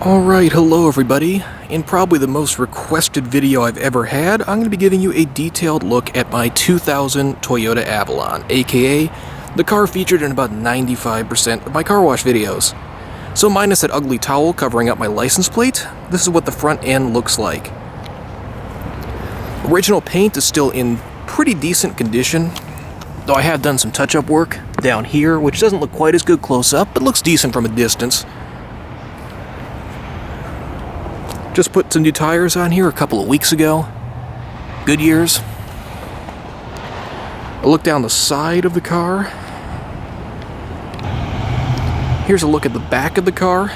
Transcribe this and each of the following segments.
Alright, hello everybody. In probably the most requested video I've ever had, I'm going to be giving you a detailed look at my 2000 Toyota Avalon, aka the car featured in about 95% of my car wash videos. So minus that ugly towel covering up my license plate, this is what the front end looks like. Original paint is still in pretty decent condition, though I have done some touch-up work down here, which doesn't look quite as good close up, but looks decent from a distance. Just put some new tires on here a couple of weeks ago. Goodyears. A look down the side of the car. Here's a look at the back of the car.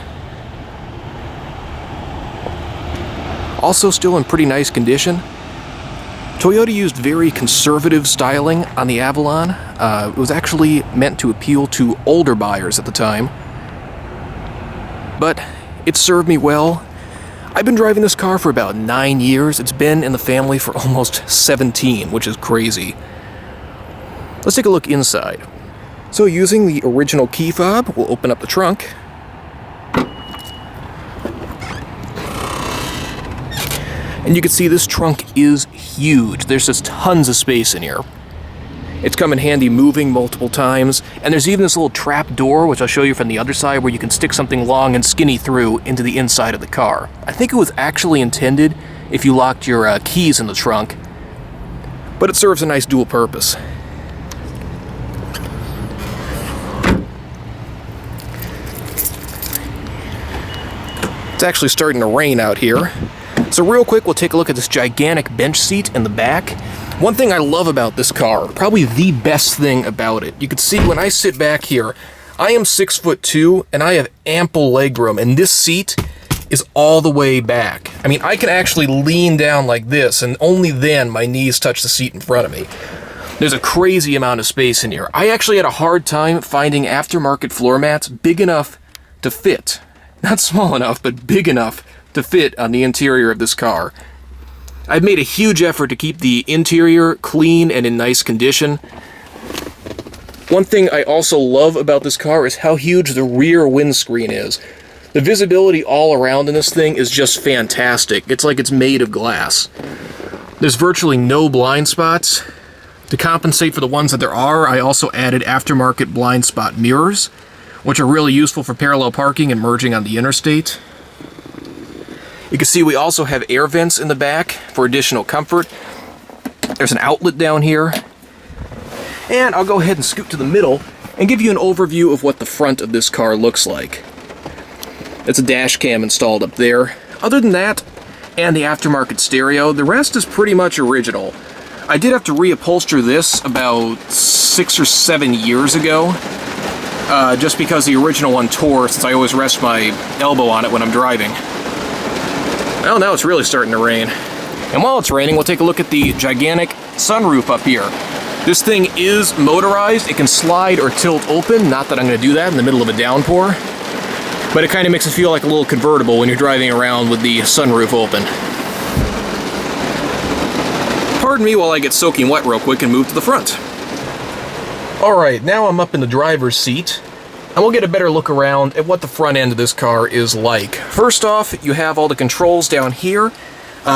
Also still in pretty nice condition. Toyota used very conservative styling on the Avalon. It was actually meant to appeal to older buyers at the time. But it served me well. I've been driving this car for about 9 years. It's been in the family for almost 17, which is crazy. Let's take a look inside. So using the original key fob, we'll open up the trunk. And you can see this trunk is huge. There's just tons of space in here. It's come in handy moving multiple times, and there's even this little trap door, which I'll show you from the other side, where you can stick something long and skinny through into the inside of the car. I think it was actually intended if you locked your keys in the trunk, but it serves a nice dual purpose. It's actually starting to rain out here. So real quick, we'll take a look at this gigantic bench seat in the back. One thing I love about this car, probably the best thing about it, you can see when I sit back here, I am 6'2" and I have ample legroom, and this seat is all the way back. I mean, I can actually lean down like this, and only then my knees touch the seat in front of me. There's a crazy amount of space in here. I actually had a hard time finding aftermarket floor mats big enough to fit. Not small enough, but big enough to fit on the interior of this car. I've made a huge effort to keep the interior clean and in nice condition. One thing I also love about this car is how huge the rear windscreen is. The visibility all around in this thing is just fantastic. It's like it's made of glass. There's virtually no blind spots. To compensate for the ones that there are, I also added aftermarket blind spot mirrors, which are really useful for parallel parking and merging on the interstate. You can see we also have air vents in the back for additional comfort. There's an outlet down here. And I'll go ahead and scoot to the middle and give you an overview of what the front of this car looks like. It's a dash cam installed up there. Other than that, and the aftermarket stereo, the rest is pretty much original. I did have to reupholster this about 6 or 7 years ago, just because the original one tore, since I always rest my elbow on it when I'm driving. Well, now it's really starting to rain. And while it's raining, we'll take a look at the gigantic sunroof up here. This thing is motorized. It can slide or tilt open. Not that I'm going to do that in the middle of a downpour. But it kind of makes it feel like a little convertible when you're driving around with the sunroof open. Pardon me while I get soaking wet real quick and move to the front. Alright, now I'm up in the driver's seat. And we'll get a better look around at what the front end of this car is like. First off, you have all the controls down here.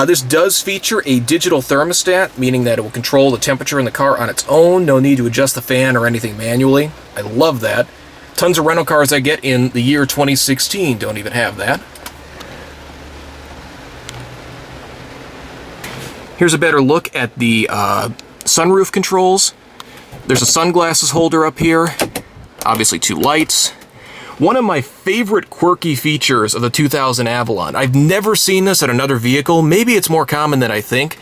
This does feature a digital thermostat, meaning that it will control the temperature in the car on its own. No need to adjust the fan or anything manually. I love that. Tons of rental cars I get in the year 2016 don't even have that. Here's a better look at the sunroof controls. There's a sunglasses holder up here. Obviously 2 lights. One of my favorite quirky features of the 2000 Avalon. I've never seen this at another vehicle. Maybe it's more common than I think.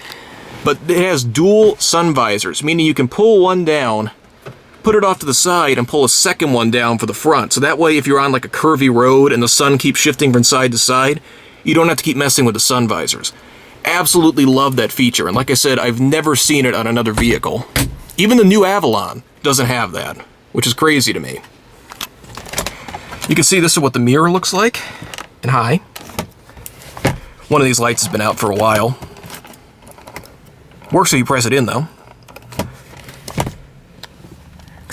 But it has dual sun visors, meaning you can pull one down, put it off to the side, and pull a second one down for the front. So that way, if you're on like a curvy road and the sun keeps shifting from side to side, you don't have to keep messing with the sun visors. Absolutely love that feature. And like I said, I've never seen it on another vehicle. Even the new Avalon doesn't have that, which is crazy to me. You can see this is what the mirror looks like, and high. One of these lights has been out for a while. Works if you press it in, though.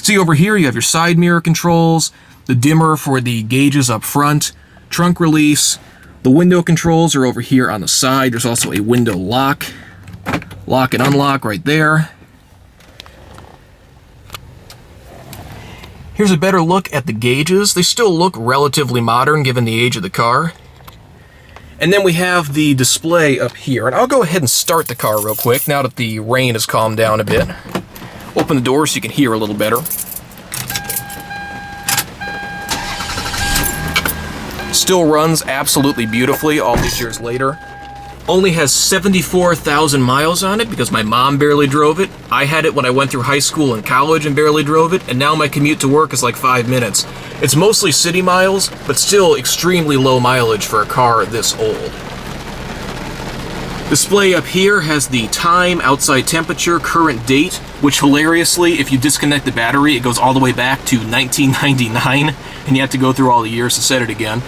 See over here, you have your side mirror controls, the dimmer for the gauges up front, trunk release, The window controls are over here on the side. There's also a window lock. Lock and unlock right there. Here's a better look at the gauges. They still look relatively modern given the age of the car. And then we have the display up here. And I'll go ahead and start the car real quick now that the rain has calmed down a bit. Open the door so you can hear a little better. Still runs absolutely beautifully all these years later. Only has 74,000 miles on it because my mom barely drove it. I had it when I went through high school and college and barely drove it, and now my commute to work is like 5 minutes. It's mostly city miles, but still extremely low mileage for a car this old. Display up here has the time, outside temperature, current date, which hilariously, if you disconnect the battery, it goes all the way back to 1999, and you have to go through all the years to set it again.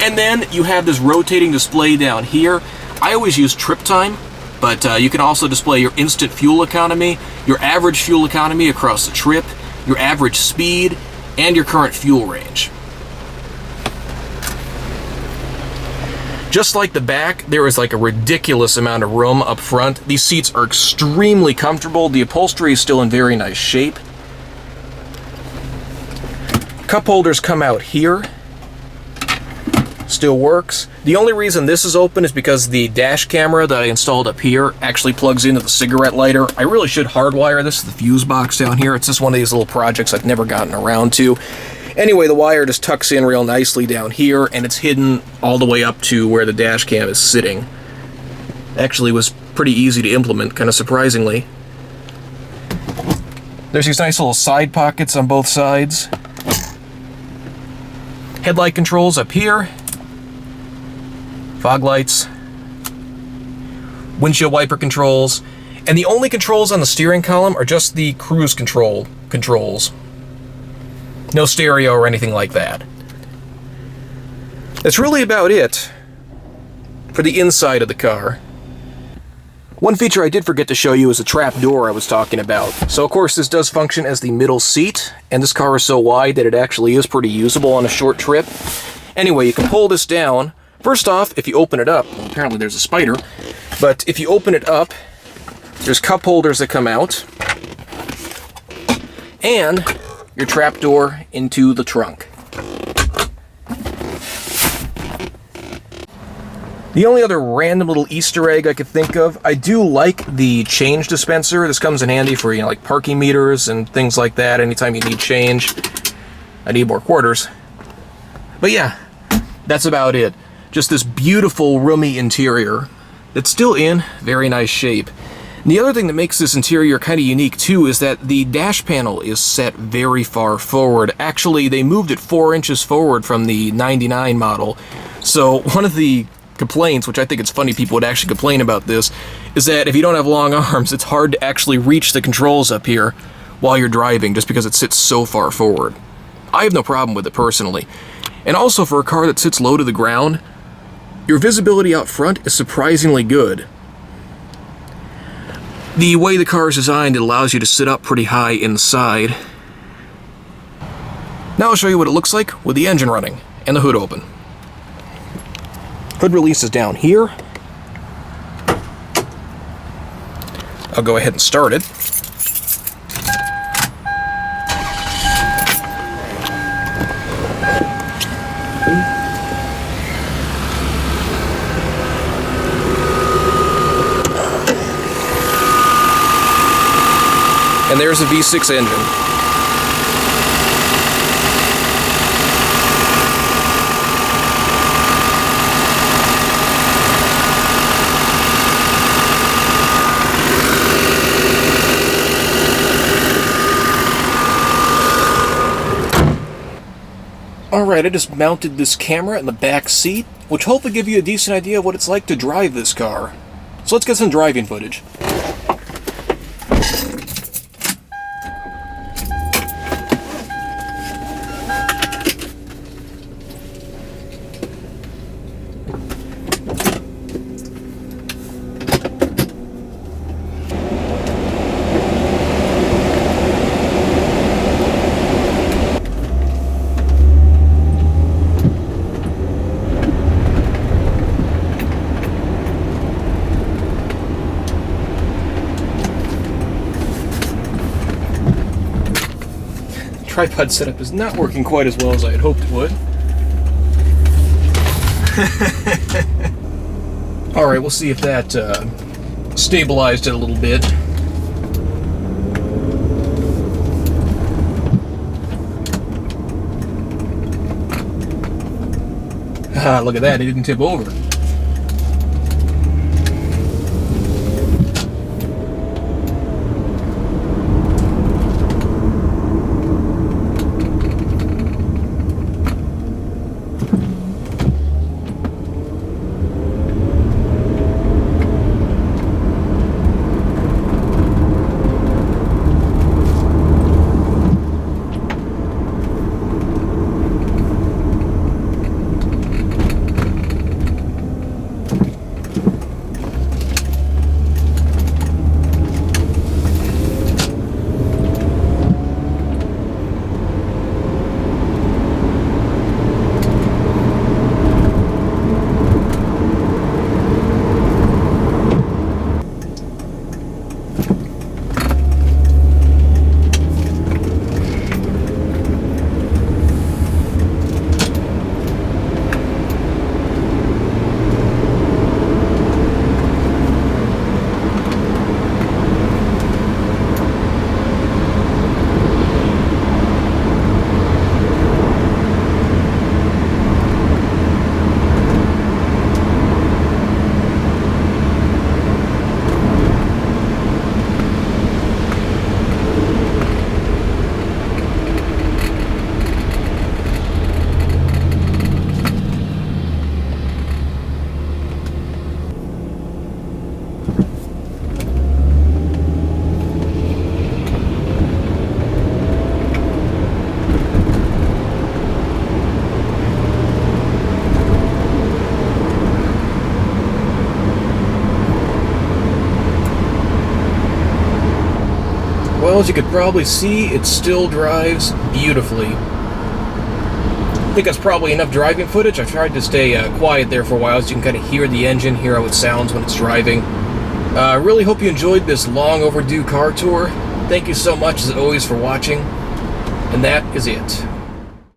And then you have this rotating display down here. I always use trip time, but you can also display your instant fuel economy, your average fuel economy across the trip, your average speed, and your current fuel range. Just like the back, there is like a ridiculous amount of room up front. These seats are extremely comfortable. The upholstery is still in very nice shape. Cup holders come out here. Still works. The only reason this is open is because the dash camera that I installed up here actually plugs into the cigarette lighter. I really should hardwire this to the fuse box down here. It's just one of these little projects I've never gotten around to. Anyway, the wire just tucks in real nicely down here, and it's hidden all the way up to where the dash cam is sitting. Actually was pretty easy to implement, kind of surprisingly. There's these nice little side pockets on both sides. Headlight controls up here. Fog lights, windshield wiper controls, and the only controls on the steering column are just the cruise controls. No stereo or anything like that. That's really about it for the inside of the car. One feature I did forget to show you is the trapdoor I was talking about. So of course this does function as the middle seat, and this car is so wide that it actually is pretty usable on a short trip. Anyway, you can pull this down. First off, if you open it up, well, apparently there's a spider, but if you open it up, there's cup holders that come out, and your trapdoor into the trunk. The only other random little Easter egg I could think of, I do like the change dispenser. This comes in handy for, like parking meters and things like that. Anytime you need change, I need more quarters. But yeah, that's about it. Just this beautiful, roomy interior that's still in very nice shape. And the other thing that makes this interior kind of unique too is that the dash panel is set very far forward. Actually, they moved it 4 inches forward from the 99 model. So one of the complaints, which I think it's funny people would actually complain about this, is that if you don't have long arms, it's hard to actually reach the controls up here while you're driving just because it sits so far forward. I have no problem with it personally. And also for a car that sits low to the ground, your visibility out front is surprisingly good. The way the car is designed, it allows you to sit up pretty high inside. Now I'll show you what it looks like with the engine running and the hood open. Hood release is down here. I'll go ahead and start it. And there's a V6 engine. Alright, I just mounted this camera in the back seat, which hopefully give you a decent idea of what it's like to drive this car. So let's get some driving footage. tripod setup is not working quite as well as I had hoped it would. Alright, we'll see if that stabilized it a little bit. Ah, look at that, it didn't tip over. Well, as you could probably see, it still drives beautifully. I think that's probably enough driving footage. I tried to stay quiet there for a while so you can kind of hear the engine, hear how it sounds when it's driving. I really hope you enjoyed this long overdue car tour. Thank you so much, as always, for watching. And that is it.